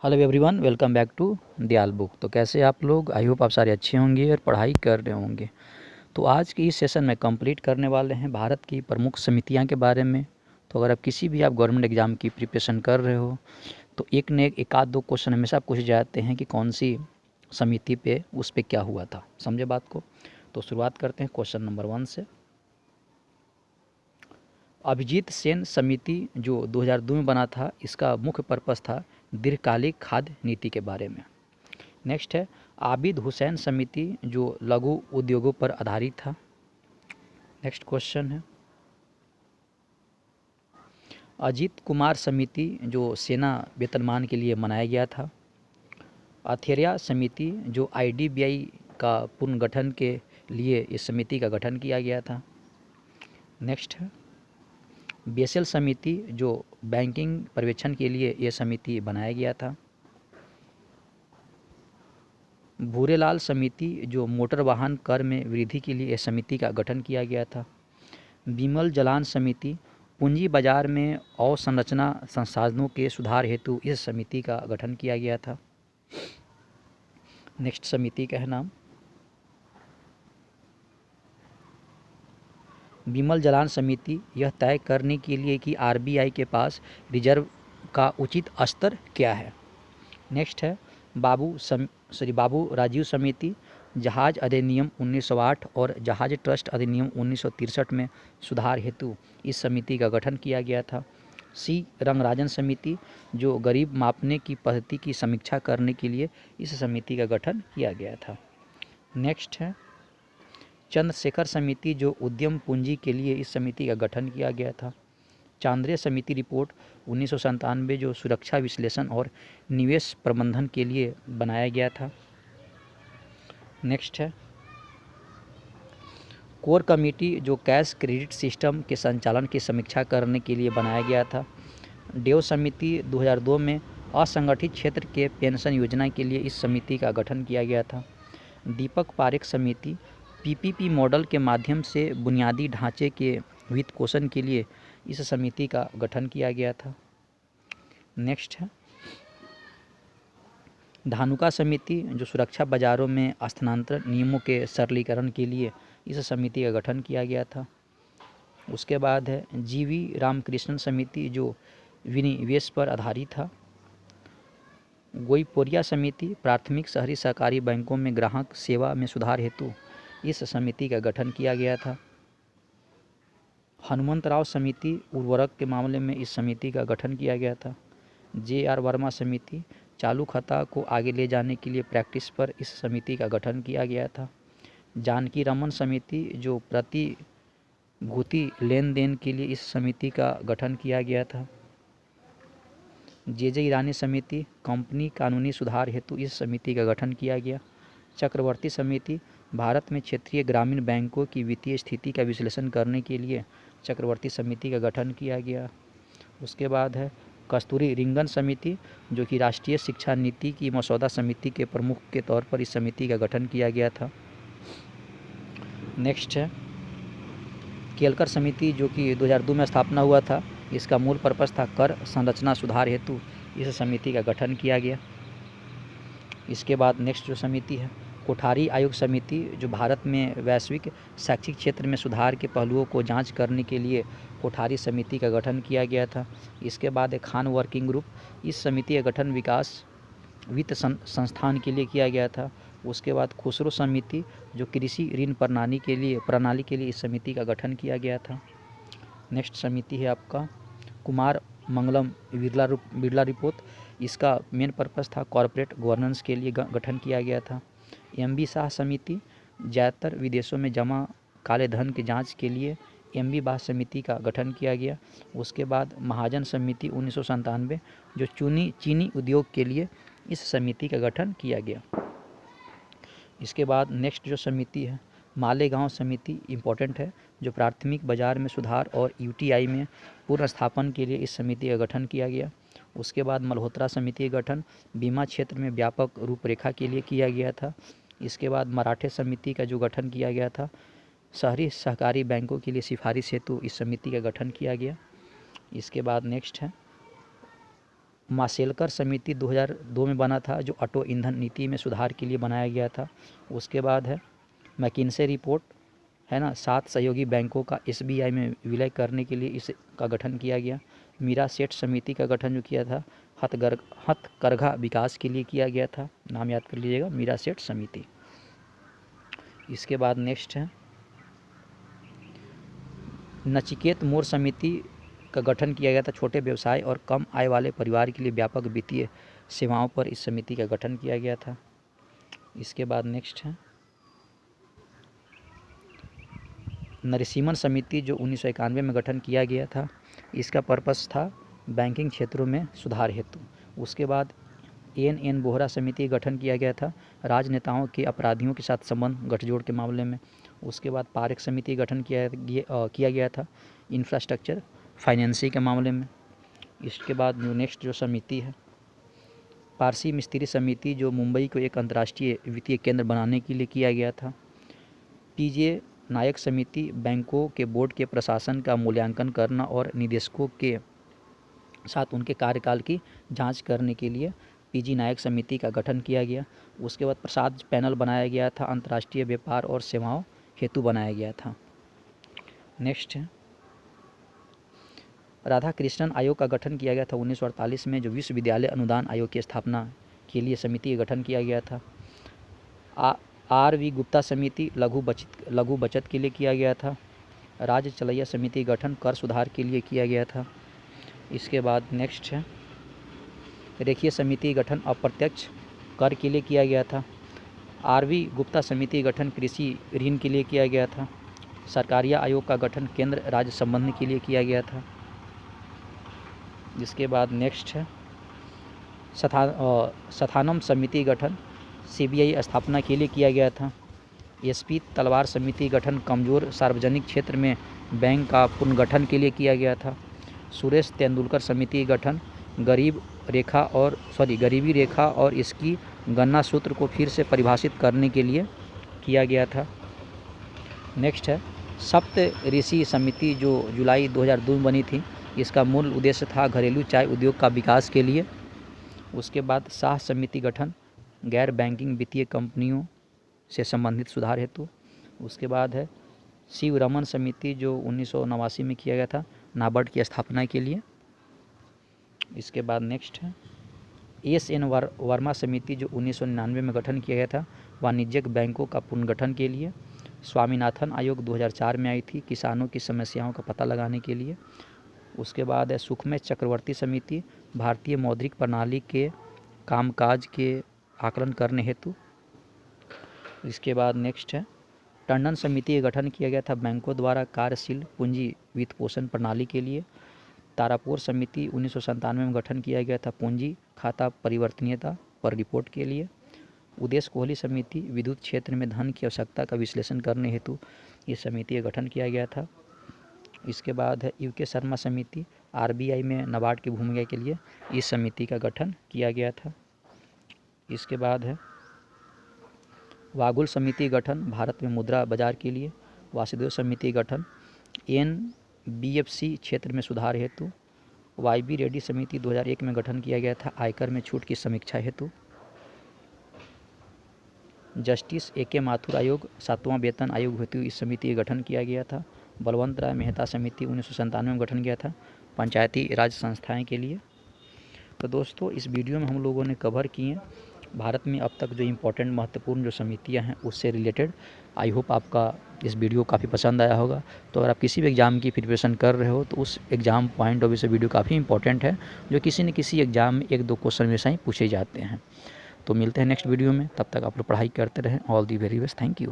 Hello everyone, welcome back to Dayal book. तो कैसे आप लोग? आई होप आप सारे अच्छे होंगे और पढ़ाई कर रहे होंगे। तो आज की इस सेशन में कंप्लीट करने वाले हैं भारत की प्रमुख समितियां के बारे में। तो अगर आप किसी भी गवर्नमेंट एग्ज़ाम की प्रिपरेशन कर रहे हो तो एक ने एक आध दो क्वेश्चन हमेशा पूछ जाते हैं कि कौन सी समिति पे उस पर क्या हुआ था। समझे बात को? तो शुरुआत करते हैं क्वेश्चन नंबर 1 से। अभिजीत सेन समिति जो 2002 में बना था, इसका मुख्य पर्पस था दीर्घकालिक खाद्य नीति के बारे में। नेक्स्ट है आबिद हुसैन समिति जो लघु उद्योगों पर आधारित था। नेक्स्ट क्वेश्चन है अजीत कुमार समिति जो सेना वेतनमान के लिए बनाया गया था। अथेरिया समिति जो आईडीबीआई का पुनर्गठन के लिए इस समिति का गठन किया गया था। नेक्स्ट है बेसेल समिति जो बैंकिंग पर्यवेक्षण के लिए यह समिति बनाया गया था। भूरेलाल समिति जो मोटर वाहन कर में वृद्धि के लिए इस समिति का गठन किया गया था। बिमल जलान समिति पूंजी बाजार में अवसंरचना संसाधनों के सुधार हेतु इस समिति का गठन किया गया था। नेक्स्ट समिति का है नाम बिमल जलान समिति यह तय करने के लिए कि आरबीआई के पास रिजर्व का उचित स्तर क्या है। नेक्स्ट है बाबू राजीव समिति जहाज अधिनियम 1908 और जहाज ट्रस्ट अधिनियम 1963 में सुधार हेतु इस समिति का गठन किया गया था। सी रंगराजन समिति जो गरीब मापने की पद्धति की समीक्षा करने के लिए इस समिति का गठन किया गया था। नेक्स्ट है चंद्रशेखर समिति जो उद्यम पूंजी के लिए इस समिति का गठन किया गया था। चांद्रे समिति रिपोर्ट 1997 जो सुरक्षा विश्लेषण और निवेश प्रबंधन के लिए बनाया गया था। नेक्स्ट है कोर कमेटी जो कैश क्रेडिट सिस्टम के संचालन की समीक्षा करने के लिए बनाया गया था। डेव समिति 2002 में असंगठित क्षेत्र के पेंशन योजना के लिए इस समिति का गठन किया गया था। दीपक पारेख समिति पीपीपी मॉडल के माध्यम से बुनियादी ढांचे के वित्त पोषण के लिए इस समिति का गठन किया गया था। नेक्स्ट है धानुका समिति जो सुरक्षा बाजारों में स्थानांतरण नियमों के सरलीकरण के लिए इस समिति का गठन किया गया था। उसके बाद है जीवी रामकृष्णन समिति जो विनिवेश पर आधारित था। गोईपोरिया समिति प्राथमिक शहरी सहकारी बैंकों में ग्राहक सेवा में सुधार हेतु इस समिति का गठन किया गया था। हनुमंतराव समिति उर्वरक के मामले में इस समिति का गठन किया गया था। जे.आर. वर्मा समिति चालू खाता को आगे ले जाने के लिए प्रैक्टिस पर इस समिति का गठन किया गया था। जानकी रमन समिति जो प्रतिभूति लेन देन के लिए इस समिति का गठन किया गया था। जे ईरानी समिति कंपनी कानूनी सुधार हेतु इस समिति का गठन किया गया। चक्रवर्ती समिति भारत में क्षेत्रीय ग्रामीण बैंकों की वित्तीय स्थिति का विश्लेषण करने के लिए चक्रवर्ती समिति का गठन किया गया। उसके बाद है कस्तूरी रिंगन समिति जो कि राष्ट्रीय शिक्षा नीति की मसौदा समिति के प्रमुख के तौर पर इस समिति का गठन किया गया था। नेक्स्ट है केलकर समिति जो कि 2002 में स्थापना हुआ था। इसका मूल पर्पस था कर संरचना सुधार हेतु इस समिति का गठन किया गया। इसके बाद नेक्स्ट जो समिति है कोठारी आयोग समिति जो भारत में वैश्विक शैक्षिक क्षेत्र में सुधार के पहलुओं को जांच करने के लिए कोठारी समिति का गठन किया गया था। इसके बाद खान वर्किंग ग्रुप इस समिति का गठन विकास वित्त संस्थान के लिए किया गया था। उसके बाद खुसरो समिति जो कृषि ऋण प्रणाली के लिए इस समिति का गठन किया गया था। नेक्स्ट समिति है आपका कुमार मंगलम बिरला रिपोर्ट। इसका मेन पर्पस था कॉरपोरेट गवर्नेंस के लिए गठन किया गया था। एम.बी. शाह समिति ज़्यादातर विदेशों में जमा काले धन की जांच के लिए एम.बी. शाह समिति का गठन किया गया। उसके बाद महाजन समिति 1997 जो चीनी उद्योग के लिए इस समिति का गठन किया गया। इसके बाद नेक्स्ट जो समिति है मालेगांव समिति इम्पोर्टेंट है जो प्राथमिक बाजार में सुधार और यूटीआई में पुनर्स्थापन के लिए इस समिति का गठन किया गया। उसके बाद मल्होत्रा समिति का गठन बीमा क्षेत्र में व्यापक रूपरेखा के लिए किया गया था। इसके बाद मराठे समिति का जो गठन किया गया था शहरी सहकारी बैंकों के लिए सिफारिश हेतु इस समिति का गठन किया गया। इसके बाद नेक्स्ट है माशेलकर समिति 2002 में बना था, जो ऑटो ईंधन नीति में सुधार के लिए बनाया गया था। उसके बाद है मैकिन्से रिपोर्ट, है ना, 7 सहयोगी बैंकों का SBI में विलय करने के लिए इसका गठन किया गया। मीरा सेठ समिति का गठन जो किया था हथकरघा विकास के लिए किया गया था। नाम याद कर लीजिएगा, मीरा सेठ समिति। इसके बाद नेक्स्ट है नचिकेत मोर समिति का गठन किया गया था। छोटे व्यवसाय और कम आय वाले परिवार के लिए व्यापक वित्तीय सेवाओं पर इस समिति का गठन किया गया था। इसके बाद नेक्स्ट है नरसिम्हन समिति, जो 1991 में गठन किया गया था। इसका पर्पस था बैंकिंग क्षेत्रों में सुधार हेतु। उसके बाद NN बोहरा समिति का गठन किया गया था, राजनेताओं के अपराधियों के साथ संबंध गठजोड़ के मामले में। उसके बाद पारेख समिति का गठन किया गया था, इंफ्रास्ट्रक्चर फाइनेंसिंग के मामले में। इसके बाद जो नेक्स्ट जो समिति है पारसी मिस्त्री समिति, जो मुंबई को एक अंतर्राष्ट्रीय वित्तीय केंद्र बनाने के लिए किया गया था। PJ नायक समिति, बैंकों के बोर्ड के प्रशासन का मूल्यांकन करना और निदेशकों के साथ उनके कार्यकाल की जांच करने के लिए PG नायक समिति का गठन किया गया। उसके बाद प्रसाद पैनल बनाया गया था, अंतर्राष्ट्रीय व्यापार और सेवाओं हेतु बनाया गया था। नेक्स्ट है राधा कृष्णन आयोग का गठन किया गया था 1948 में, जो विश्वविद्यालय अनुदान आयोग की स्थापना के लिए समिति का गठन किया गया था। RV गुप्ता समिति लघु बचत के लिए किया गया था। राज्य चलैया समिति गठन कर सुधार के लिए किया गया था। इसके बाद नेक्स्ट है रेखीय समिति गठन अप्रत्यक्ष कर के लिए किया गया था। RV गुप्ता समिति गठन कृषि ऋण के लिए किया गया था। सरकारिया आयोग का गठन केंद्र राज्य संबंध के लिए किया गया था। इसके बाद नेक्स्ट है सथानम समिति गठन CBI स्थापना के लिए किया गया था। SP तलवार समिति गठन कमज़ोर सार्वजनिक क्षेत्र में बैंक का पुनर्गठन के लिए किया गया था। सुरेश तेंदुलकर समिति गठन गरीबी रेखा और इसकी गणना सूत्र को फिर से परिभाषित करने के लिए किया गया था। नेक्स्ट है सप्त ऋषि समिति, जो जुलाई 2002 में बनी थी। इसका मूल उद्देश्य था घरेलू चाय उद्योग का विकास के लिए। उसके बाद शाह समिति गठन गैर बैंकिंग वित्तीय कंपनियों से संबंधित सुधार हेतु। उसके बाद है शिव रमन समिति, जो 1989 में किया गया था नाबार्ड की स्थापना के लिए। इसके बाद नेक्स्ट है SN वर्मा समिति, जो 1999 में गठन किया गया था वाणिज्यिक बैंकों का पुनर्गठन के लिए। स्वामीनाथन आयोग 2004 में आई थी किसानों की समस्याओं का पता लगाने के लिए। उसके बाद है सुखमय चक्रवर्ती समिति, भारतीय मौद्रिक प्रणाली के कामकाज के आकलन करने हेतु। इसके बाद नेक्स्ट है टंडन समिति का गठन किया गया था बैंकों द्वारा कार्यशील पूंजी वित्त पोषण प्रणाली के लिए। तारापुर समिति 1997 में गठन किया गया था पूंजी खाता परिवर्तनीयता पर रिपोर्ट के लिए। उदेश कोहली समिति विद्युत क्षेत्र में धन की आवश्यकता का विश्लेषण करने हेतु इस समिति का गठन किया गया था। इसके बाद है UK शर्मा समिति, RBI में नाबार्ड की भूमिका के लिए इस समिति का गठन किया गया था। इसके बाद है वागुल समिति गठन भारत में मुद्रा बाजार के लिए। वासुदेव समिति गठन NBFC क्षेत्र में सुधार हेतु। YB रेड्डी समिति 2001 में गठन किया गया था आयकर में छूट की समीक्षा हेतु। जस्टिस AK माथुर आयोग 7वां वेतन आयोग हेतु इस समिति का गठन किया गया था। बलवंत राय मेहता समिति 1997 में गठन किया था पंचायती राज संस्थाएं के लिए। तो दोस्तों इस वीडियो में हम लोगों ने कवर किए भारत में अब तक जो इम्पोर्टेंट महत्वपूर्ण जो समितियां हैं उससे रिलेटेड। आई होप आपका इस वीडियो काफ़ी पसंद आया होगा। तो अगर आप किसी भी एग्ज़ाम की प्रिपरेशन कर रहे हो तो उस एग्ज़ाम पॉइंट ऑफ व्यू से वीडियो काफ़ी इंपॉर्टेंट है, जो किसी न किसी एग्ज़ाम में 1-2 क्वेश्चन हमेशा ही पूछे जाते हैं। तो मिलते हैं नेक्स्ट वीडियो में, तब तक आप लोग पढ़ाई करते रहें। All the very best, thank you.